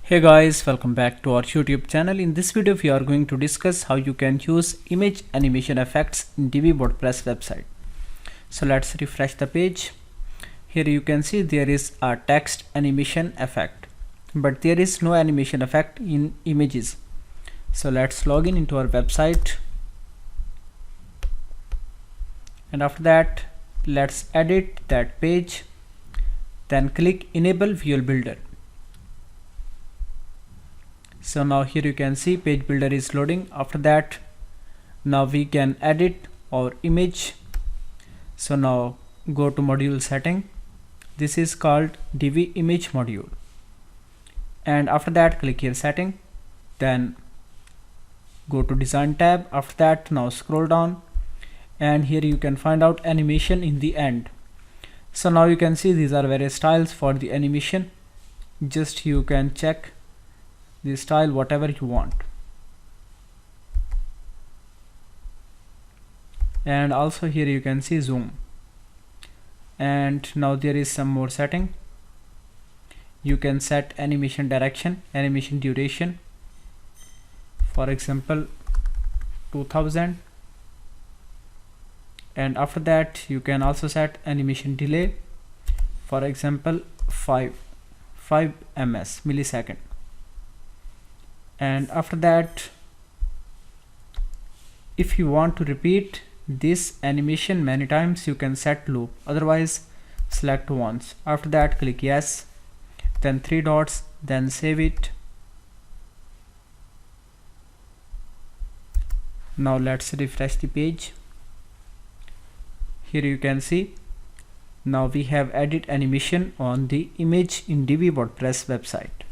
Hey guys, welcome back to our YouTube channel. In this video we are going to discuss how you can use image animation effects in Divi WordPress website. So let's refresh the page. Here you can see there is a text animation effect, but there is no animation effect in images. So let's log in into our website, and after that let's edit that page, then click enable visual builder. So now here you can see page builder is loading. After that now we can edit our image. So now go to module setting. This is called Divi image module, and after that click here setting, then go to design tab. After that now scroll down, and here you can find out animation in the end. So now you can see these are various styles for the animation. Just you can check the style whatever you want, and also here you can see zoom. And now there is some more setting. You can set animation direction, animation duration, for example 2000, and after that you can also set animation delay, for example 5 ms millisecond. And after that, if you want to repeat this animation many times, you can set loop, otherwise select once. After that click yes, then 3 dots, then save it. Now let's refresh the page. Here you can see now we have added animation on the image in Divi WordPress website.